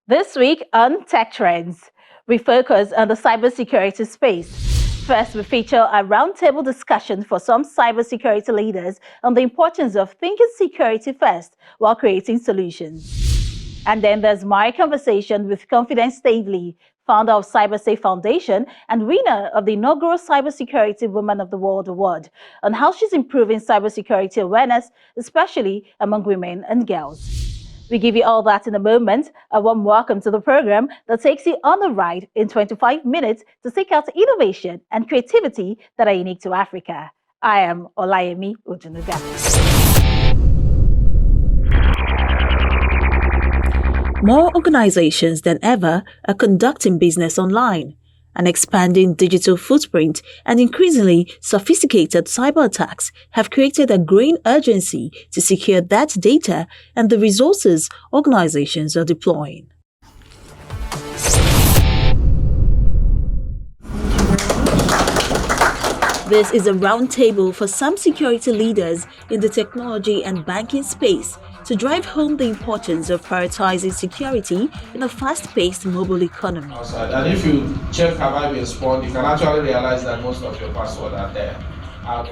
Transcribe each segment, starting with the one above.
This week on Tech Trends, we focus on the cybersecurity space. First, we feature a roundtable discussion for some cybersecurity leaders on the importance of thinking security first while creating solutions. And then there's my conversation with Confidence Stavely, founder of CyberSafe Foundation and winner of the inaugural Cybersecurity Woman of the World Award, on how she's improving cybersecurity awareness, especially among women and girls. We give you all that in a moment. A warm welcome to the program that takes you on a ride in 25 minutes to seek out innovation and creativity that are unique to Africa. I am Olayemi Ojunuga. More organizations than ever are conducting business online. An expanding digital footprint and increasingly sophisticated cyber attacks have created a growing urgency to secure that data and the resources organizations are deploying. This is a roundtable for some security leaders in the technology and banking space to drive home the importance of prioritizing security in a fast-paced mobile economy. And if you check have I been spawned, you can actually realize that most of your passwords are there.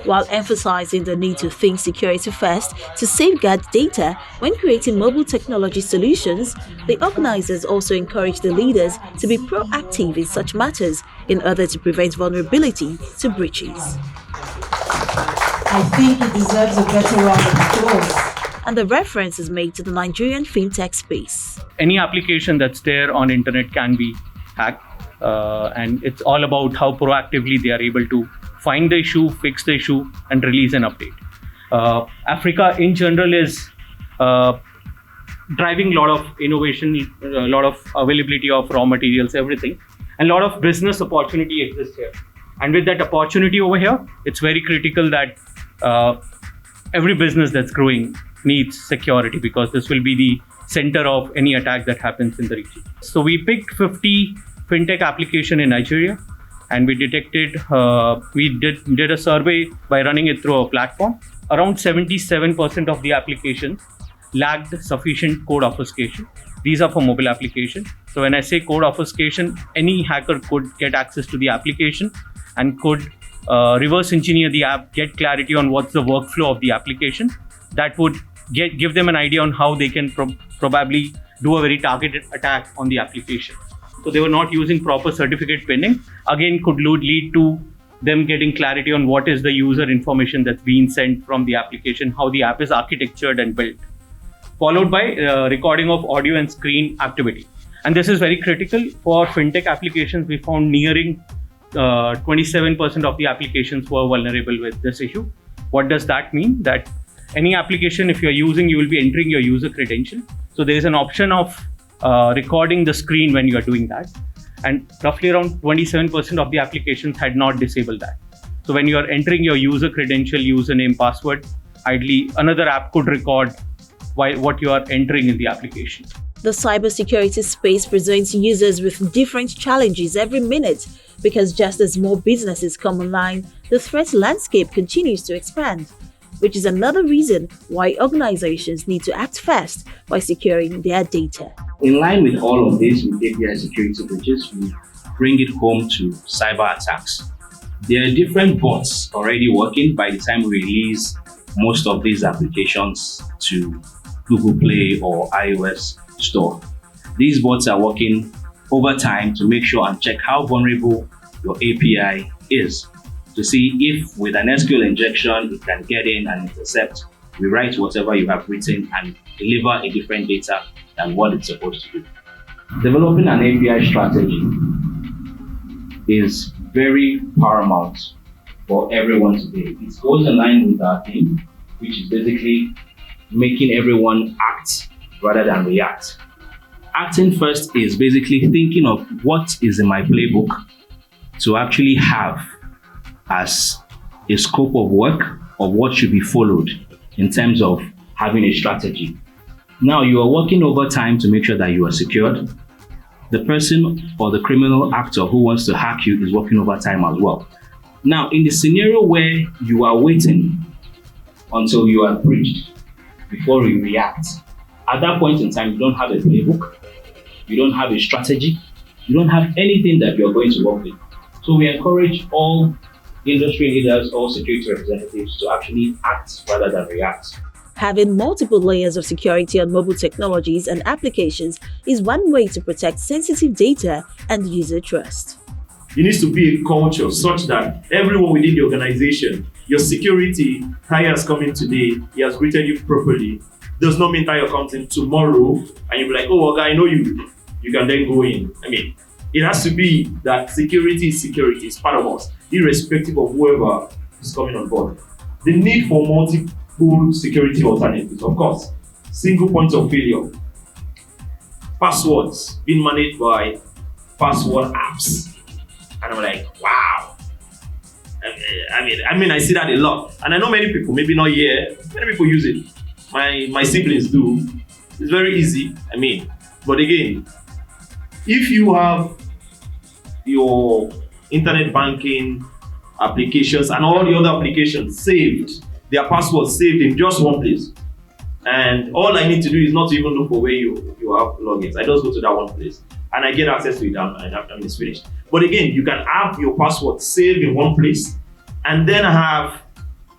While emphasizing the need to think security first to safeguard data when creating mobile technology solutions, the organizers also encourage the leaders to be proactive in such matters in order to prevent vulnerability to breaches. I think it deserves a better round of applause. And the reference is made to the Nigerian fintech space. Any application that's there on internet can be hacked, and it's all about how proactively they are able to find the issue, fix the issue, and release an update. Africa in general is driving a lot of innovation, a lot of availability of raw materials, everything, and a lot of business opportunity exists here. And with that opportunity over here, it's very critical that every business that's growing needs security, because this will be the center of any attack that happens in the region. So we picked 50 fintech applications in Nigeria, and we detected, we did a survey by running it through a platform. Around 77% of the applications lacked sufficient code obfuscation. These are for mobile application. So when I say code obfuscation, any hacker could get access to the application and could reverse engineer the app, get clarity on what's the workflow of the application. That would give them an idea on how they can probably do a very targeted attack on the application. So they were not using proper certificate pinning. Again, could lead to them getting clarity on what is the user information that's being sent from the application, how the app is architectured and built. Followed by recording of audio and screen activity. And this is very critical for fintech applications. We found nearing 27% of the applications were vulnerable with this issue. What does that mean? That any application, if you're using, you will be entering your user credential. So there is an option of recording the screen when you are doing that. And roughly around 27% of the applications had not disabled that. So when you are entering your user credential, username, password, ideally another app could record what you are entering in the application. The cybersecurity space presents users with different challenges every minute because just as more businesses come online, the threat landscape continues to expand, which is another reason why organizations need to act fast by securing their data. In line with all of this, with API security breaches, we bring it home to cyber attacks. There are different bots already working by the time we release most of these applications to Google Play or iOS Store. These bots are working over time to make sure and check how vulnerable your API is, to see if with an SQL injection it can get in and intercept, rewrite whatever you have written and deliver a different data than what it's supposed to do. Developing an API strategy is very paramount for everyone today. It goes in line with our theme, which is basically making everyone act rather than react. Acting first is basically thinking of what is in my playbook to actually have as a scope of work of what should be followed in terms of having a strategy. Now you are working overtime to make sure that you are secured. The person or the criminal actor who wants to hack you is working overtime as well. Now, in the scenario where you are waiting until you are breached before you react, at that point in time, you don't have a playbook. you don't have a strategy, you don't have anything that you're going to work with. So we encourage all industry leaders, all security representatives to actually act rather than react. Having multiple layers of security on mobile technologies and applications is one way to protect sensitive data and user trust. It needs to be a culture such that everyone within the organization, your security, Tayo has come in today, he has greeted you properly. Does not mean Tayo comes in tomorrow and you'll be like, oh, okay, I know you. You can then go in. I mean, it has to be that security is security, it's part of us, irrespective of whoever is coming on board. The need for multiple security alternatives, of course. Single points of failure. Passwords being managed by password apps. And I'm like, wow. I mean, I see that a lot. And I know many people, maybe not here, many people use it. My siblings do. It's very easy. I mean, but again, if you have your internet banking applications and all the other applications saved, their passwords saved in just one place. And all I need to do is not to even look for where you have logins. I just go to that one place and I get access to it and it's finished. But again, you can have your password saved in one place and then have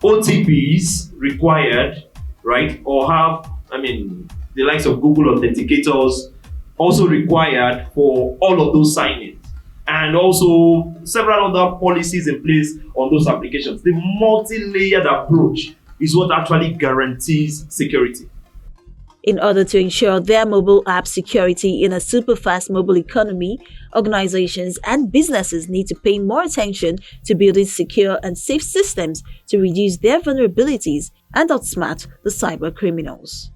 OTPs required, right? Or have, the likes of Google authenticators also required for all of those sign-ins. And also several other policies in place on those applications. The multi-layered approach is what actually guarantees security. In order to ensure their mobile app security in a super fast mobile economy, organizations and businesses need to pay more attention to building secure and safe systems to reduce their vulnerabilities and outsmart the cyber criminals.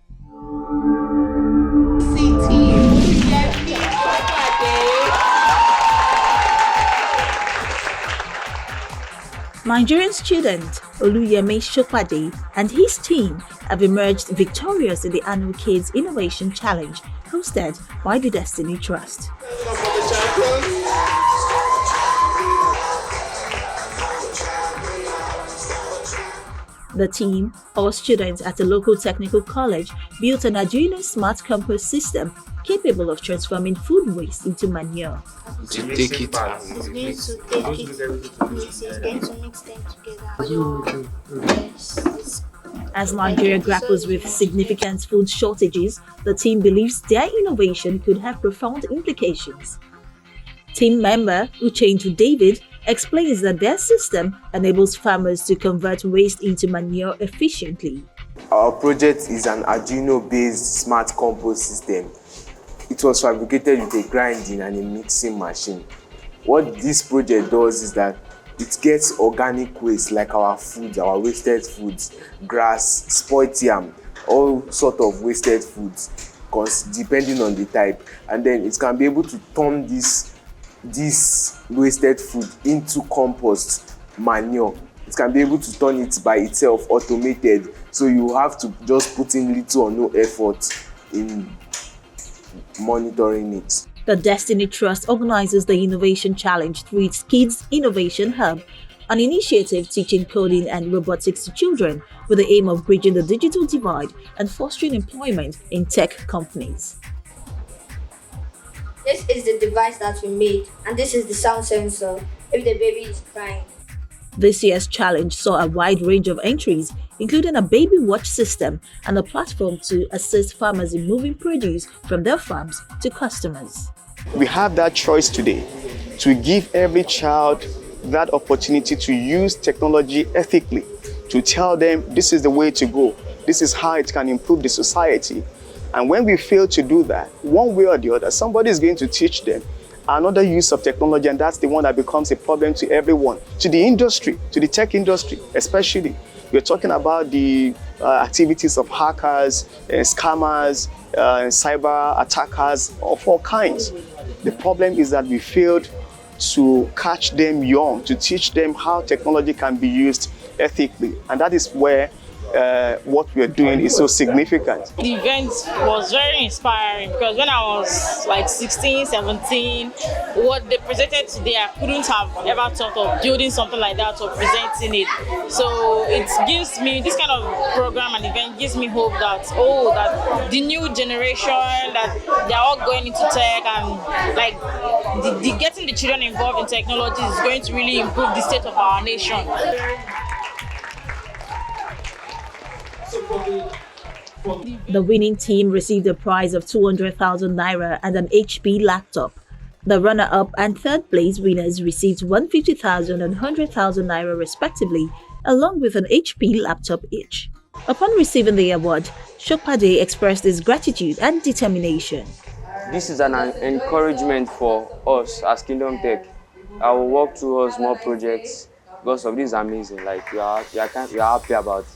Nigerian student Oluyemi Shokpade and his team have emerged victorious in the annual Kids Innovation Challenge hosted by the Destiny Trust. The team, all students at a local technical college, built an Arduino smart compost system capable of transforming food waste into manure. To take it out. It's going to mix them together. Yes. As Nigeria grapples with significant food shortages, the team believes their innovation could have profound implications. Team member Uchendu David explains that their system enables farmers to convert waste into manure efficiently. Our project is an Arduino-based smart compost system. It was fabricated with a grinding and a mixing machine. What this project does is that it gets organic waste like our foods, our wasted foods, grass, spoiled yam, all sort of wasted foods, depending on the type. And then it can be able to turn this wasted food into compost manure. It can be able to turn it by itself, automated. So you have to just put in little or no effort in monitoring it. The Destiny Trust organizes the Innovation Challenge through its Kids Innovation Hub, an initiative teaching coding and robotics to children with the aim of bridging the digital divide and fostering employment in tech companies. This is the device that we made, and this is the sound sensor if the baby is crying. This year's challenge saw a wide range of entries, including a baby watch system and a platform to assist farmers in moving produce from their farms to customers. We have that choice today to give every child that opportunity to use technology ethically, to tell them this is the way to go, this is how it can improve the society. And when we fail to do that, one way or the other, somebody is going to teach them another use of technology, and that's the one that becomes a problem to everyone, to the industry, to the tech industry especially. We're talking about the activities of hackers, scammers, cyber attackers of all kinds. The problem is that we failed to catch them young, to teach them how technology can be used ethically. And that is where what we are doing is so significant. The event was very inspiring because when I was like 16, 17, what they presented today, I couldn't have ever thought of building something like that or presenting it. So it gives me, this kind of program and event gives me hope that, that the new generation, that they're all going into tech and like the getting the children involved in technology is going to really improve the state of our nation. The winning team received a prize of 200,000 naira and an HP laptop. The runner-up and third place winners received 150,000 and 100,000 naira respectively, along with an HP laptop each. Upon receiving the award, Shokpade expressed his gratitude and determination. This is an encouragement for us as Kingdom Tech. I will work towards more projects because of this amazing. Like we are happy about it.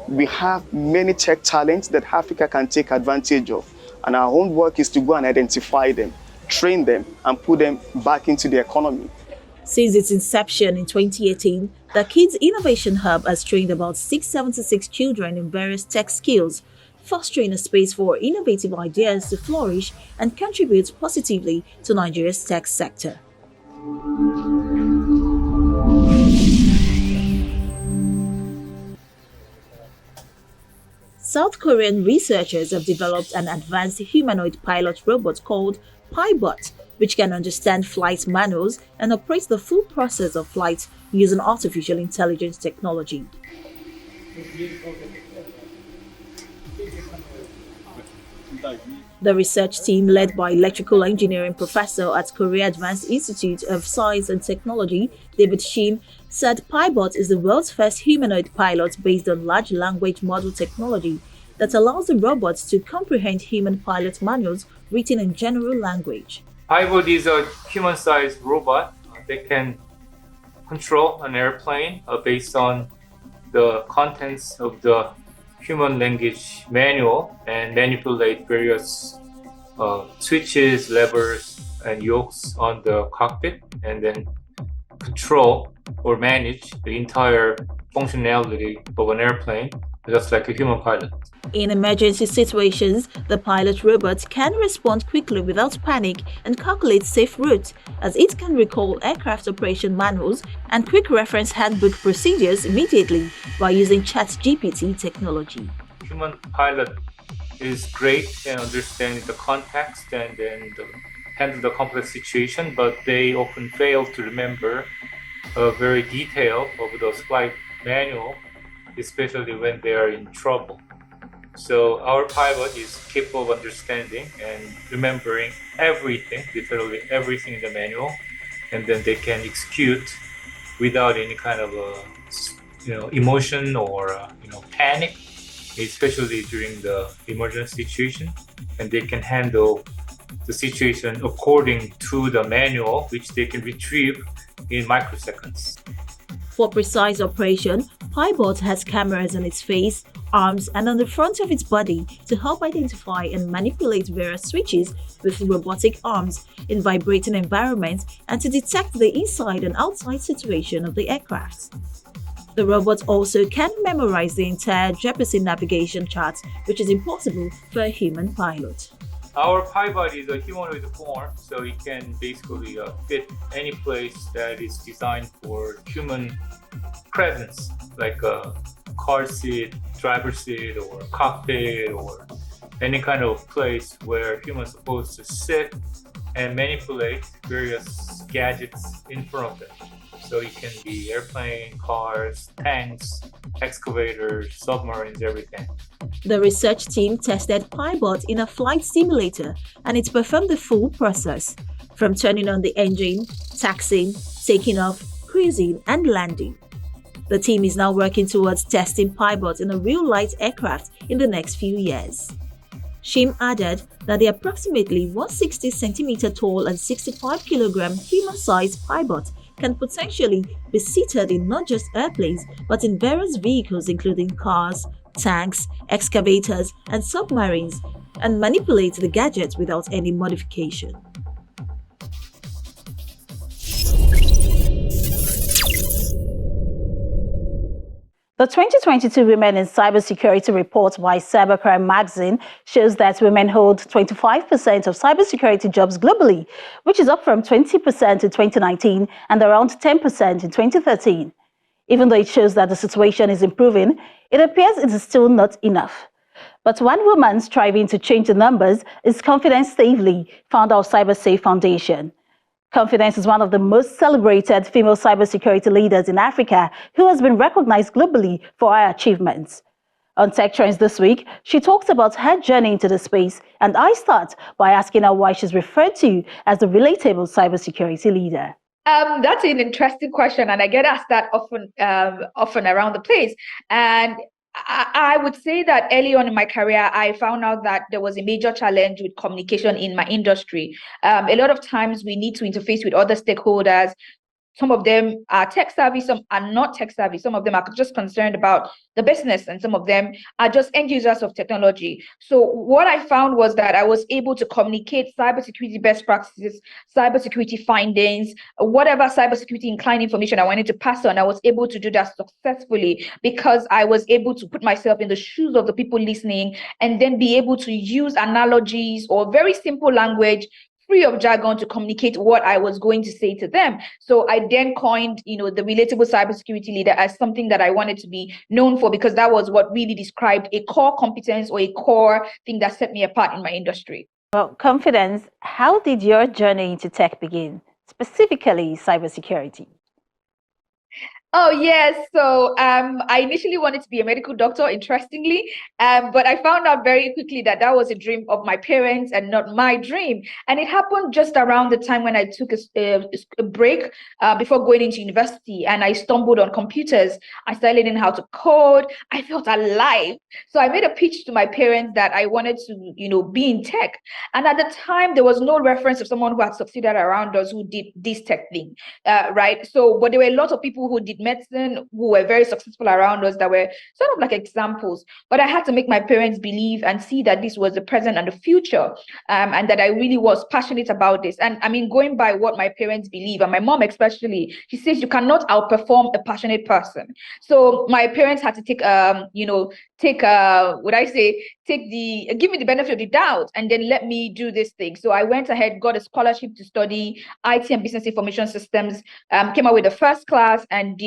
We have many tech talents that Africa can take advantage of, and our own work is to go and identify them, train them, and put them back into the economy. Since its inception in 2018, the Kids Innovation Hub has trained about 676 children in various tech skills, fostering a space for innovative ideas to flourish and contribute positively to Nigeria's tech sector. South Korean researchers have developed an advanced humanoid pilot robot called PiBot, which can understand flight manuals and operate the full process of flight using artificial intelligence technology. The research team, led by electrical engineering professor at Korea Advanced Institute of Science and Technology, David Shin, said PiBot is the world's first humanoid pilot based on large language model technology that allows the robots to comprehend human pilot manuals written in general language. PiBot is a human-sized robot that can control an airplane based on the contents of the human language manual and manipulate various switches, levers, and yokes on the cockpit, and then control or manage the entire functionality of an airplane, just like a human pilot. In emergency situations, the pilot robot can respond quickly without panic and calculate safe routes, as it can recall aircraft operation manuals and quick reference handbook procedures immediately by using ChatGPT technology. Human pilot is great in understanding the context and then handle the complex situation, but they often fail to remember a very detail of the flight manual, especially when they are in trouble. So our PiBot is capable of understanding and remembering everything, literally everything in the manual, and then they can execute without any kind of emotion or panic, especially during the emergency situation, and they can handle the situation according to the manual, which they can retrieve in microseconds. For precise operation, PiBot has cameras on its face, arms, and on the front of its body to help identify and manipulate various switches with robotic arms in vibrating environments and to detect the inside and outside situation of the aircraft. The robot also can memorize the entire Jeppesen navigation chart, which is impossible for a human pilot. Our PiBot is a humanoid form, so it can basically fit any place that is designed for human presence, like a car seat, driver's seat, or cockpit, or any kind of place where humans are supposed to sit and manipulate various gadgets in front of them. So it can be airplane, cars, tanks, excavators, submarines, everything. The research team tested PiBot in a flight simulator, and it performed the full process, from turning on the engine, taxiing, taking off, cruising, and landing. The team is now working towards testing PiBot in a real light aircraft in the next few years. Shim added that the approximately 160 cm tall and 65 kg human-sized PiBot can potentially be seated in not just airplanes but in various vehicles including cars, tanks, excavators, and submarines, and manipulate the gadgets without any modification. The 2022 Women in Cybersecurity report by Cybercrime magazine shows that women hold 25% of cybersecurity jobs globally, which is up from 20% in 2019 and around 10% in 2013. Even though it shows that the situation is improving, it appears it is still not enough. But one woman striving to change the numbers is Confidence Stavely, founder of CyberSafe Foundation. Confidence is one of the most celebrated female cybersecurity leaders in Africa who has been recognized globally for her achievements. On Tech Trends this week, she talks about her journey into the space, and I start by asking her why she's referred to as the relatable cybersecurity leader. That's an interesting question, and I get asked that often around the place. And I would say that early on in my career, I found out that there was a major challenge with communication in my industry. A lot of times we need to interface with other stakeholders. Some of them are tech savvy, some are not tech savvy. Some of them are just concerned about the business, and some of them are just end users of technology. So what I found was that I was able to communicate cybersecurity best practices, cybersecurity findings, whatever cybersecurity inclined information I wanted to pass on. I was able to do that successfully because I was able to put myself in the shoes of the people listening and then be able to use analogies or very simple language, free of jargon, to communicate what I was going to say to them. So I then coined, the relatable cybersecurity leader as something that I wanted to be known for, because that was what really described a core competence or a core thing that set me apart in my industry. Well, Confidence, how did your journey into tech begin, specifically cybersecurity? Oh, yes. So I initially wanted to be a medical doctor, interestingly, but I found out very quickly that that was a dream of my parents and not my dream. And it happened just around the time when I took a break before going into university, and I stumbled on computers. I started learning how to code. I felt alive. So I made a pitch to my parents that I wanted to, be in tech. And at the time, there was no reference of someone who had succeeded around us who did this tech thing, right? So, but there were a lot of people who did medicine who were very successful around us that were sort of like examples. But I had to make my parents believe and see that this was the present and the future, and that I really was passionate about this. And I mean, going by what my parents believe, and my mom especially, she says you cannot outperform a passionate person. So my parents had to give me the benefit of the doubt and then let me do this thing. So I went ahead, got a scholarship to study IT and business information systems, came out with a first class, and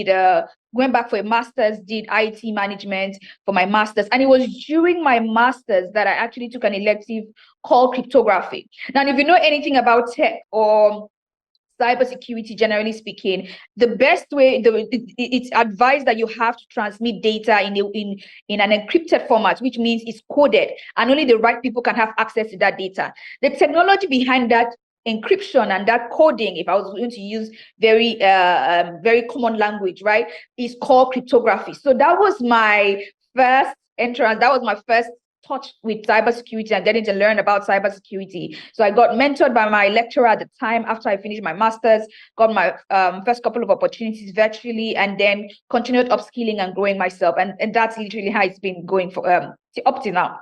went back for a master's, did IT management for my master's. And it was during my master's that I actually took an elective called cryptography. Now, if you know anything about tech or cybersecurity, generally speaking, the best way, it's advised that you have to transmit data in an encrypted format, which means it's coded, and only the right people can have access to that data. The technology behind that encryption and that coding, if I was going to use very common language, right, is called cryptography. So that was my first entrance. That was my first touch with cybersecurity and getting to learn about cybersecurity. So I got mentored by my lecturer at the time after I finished my master's, got my first couple of opportunities virtually, and then continued upskilling and growing myself. And that's literally how it's been going for up to now.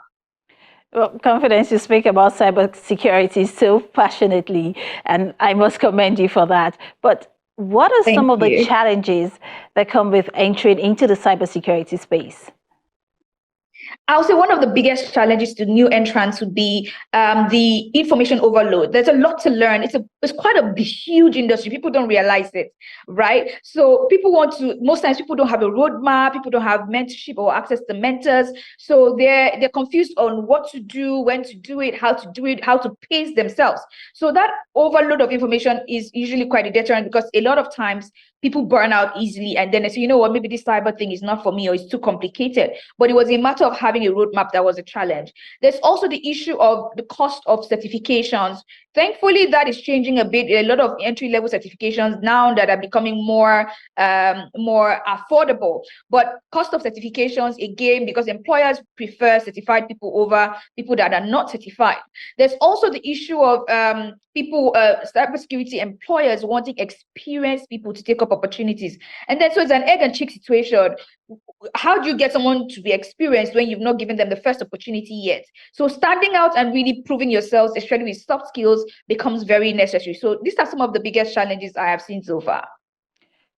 Well, Confidence, you speak about cybersecurity so passionately, and I must commend you for that. But what are some of the challenges that come with entering into the cybersecurity space? I would say one of the biggest challenges to new entrants would be the information overload. There's a lot to learn. It's quite a huge industry. People don't realize it, right? So most times people don't have a roadmap. People don't have mentorship or access to mentors. So they're confused on what to do, when to do it, how to pace themselves. So that overload of information is usually quite a deterrent, because a lot of times people burn out easily, and then they say, you know what, maybe this cyber thing is not for me, or it's too complicated. But it was a matter of having a roadmap that was a challenge. There's also the issue of the cost of certifications. Thankfully, that is changing a bit. A lot of entry-level certifications now that are becoming more affordable. But cost of certifications, again, because employers prefer certified people over people that are not certified. There's also the issue of cybersecurity employers wanting experienced people to take up opportunities. And then so it's an egg and chick situation. How do you get someone to be experienced when you've not given them the first opportunity yet? So standing out and really proving yourselves, especially with soft skills, becomes very necessary. So these are some of the biggest challenges I have seen so far.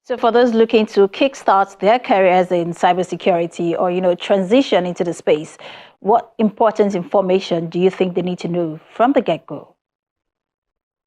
So for those looking to kickstart their careers in cybersecurity or, transition into the space, what important information do you think they need to know from the get-go?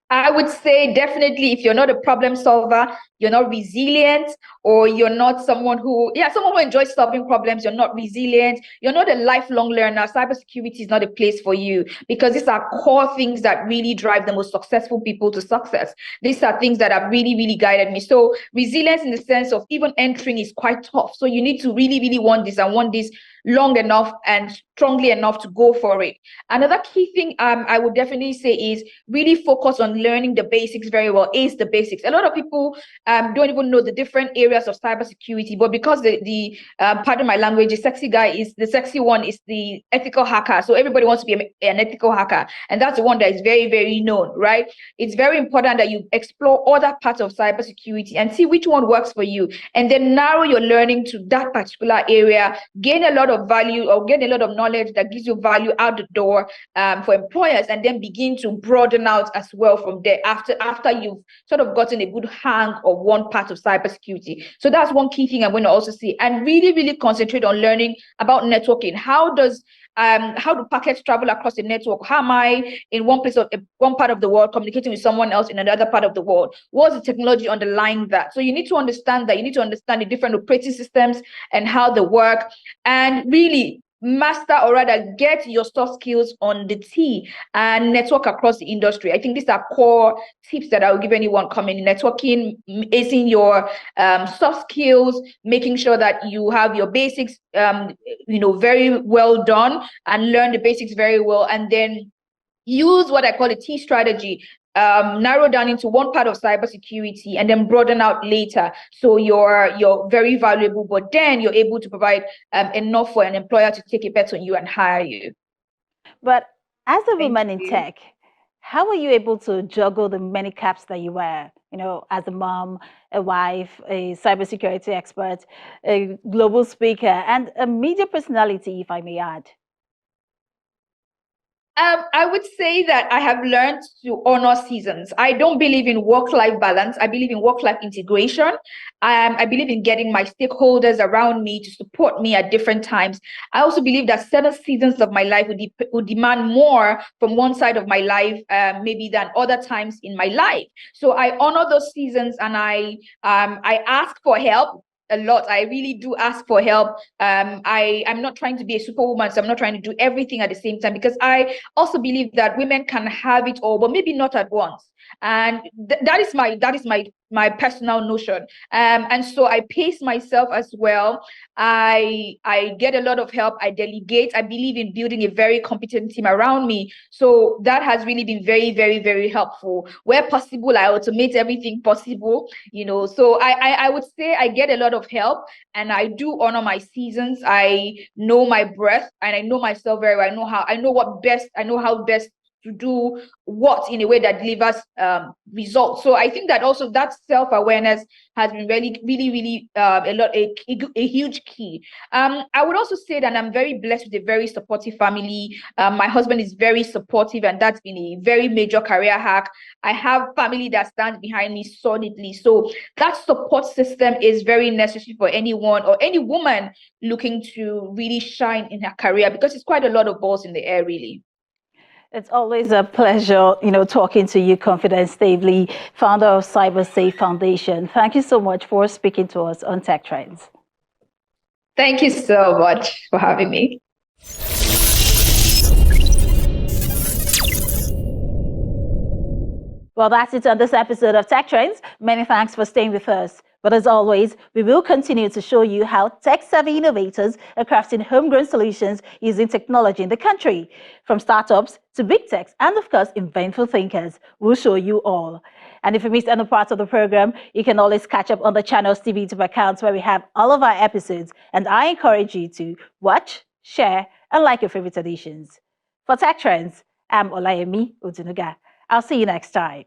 I would say definitely if you're not a problem solver, you're not resilient, or you're not someone who enjoys solving problems, you're not resilient, you're not a lifelong learner, cybersecurity is not a place for you, because these are core things that really drive the most successful people to success. These are things that have really, really guided me. So resilience in the sense of even entering is quite tough. So you need to really, really want this and want this long enough and strongly enough to go for it. Another key thing I would definitely say is really focus on learning the basics very well. Ace the basics. A lot of people don't even know the different areas of cybersecurity, but because the pardon my language, the sexy one is the ethical hacker. So everybody wants to be an ethical hacker, and that's the one that is very, very known, right? It's very important that you explore other parts of cybersecurity and see which one works for you, and then narrow your learning to that particular area. Gain a lot of value or gain a lot of knowledge that gives you value out the door for employers, and then begin to broaden out as well from there after you've sort of gotten a good hang of one part of cybersecurity. So that's one key thing I'm going to also see, and really, really concentrate on learning about networking. How do packets travel across the network? How am I in one part of the world communicating with someone else in another part of the world? What's the technology underlying that? So you need to understand that. You need to understand the different operating systems and how they work, and really master, or rather get your soft skills on the T and network across the industry. I think these are core tips that I will give anyone coming in networking, acing your soft skills, making sure that you have your basics, very well done, and learn the basics very well, and then use what I call a T strategy. Narrow down into one part of cybersecurity and then broaden out later. So you're very valuable, but then you're able to provide enough for an employer to take a bet on you and hire you. But as a woman in tech, how were you able to juggle the many caps that you wear? As a mom, a wife, a cybersecurity expert, a global speaker, and a media personality, if I may add. I would say that I have learned to honor seasons. I don't believe in work-life balance. I believe in work-life integration. I believe in getting my stakeholders around me to support me at different times. I also believe that certain seasons of my life would demand more from one side of my life, maybe than other times in my life. So I honor those seasons, and I ask for help a lot. I really do ask for help. I'm not trying to be a superwoman, so I'm not trying to do everything at the same time, because I also believe that women can have it all, but maybe not at once. And that is my personal notion. And so I pace myself as well. I get a lot of help. I delegate. I believe in building a very competent team around me. So that has really been very, very, very helpful. Where possible, I automate everything possible. So I would say I get a lot of help, and I do honor my seasons. I know my breath, and I know myself very well. I know how best to do what in a way that delivers results. So I think that also that self-awareness has been really, really, really a huge key. I would also say that I'm very blessed with a very supportive family. My husband is very supportive, and that's been a very major career hack. I have family that stands behind me solidly. So that support system is very necessary for anyone or any woman looking to really shine in her career, because it's quite a lot of balls in the air, really. It's always a pleasure, talking to you, Confidence Stavely, founder of CyberSafe Foundation. Thank you so much for speaking to us on Tech Trends. Thank you so much for having me. Well, that's it on this episode of Tech Trends. Many thanks for staying with us. But as always, we will continue to show you how tech-savvy innovators are crafting homegrown solutions using technology in the country. From startups to big techs and, of course, inventful thinkers. We'll show you all. And if you missed any parts of the program, you can always catch up on the channel's TV YouTube accounts, where we have all of our episodes. And I encourage you to watch, share, and like your favorite editions. For Tech Trends, I'm Olayemi Odunuga. I'll see you next time.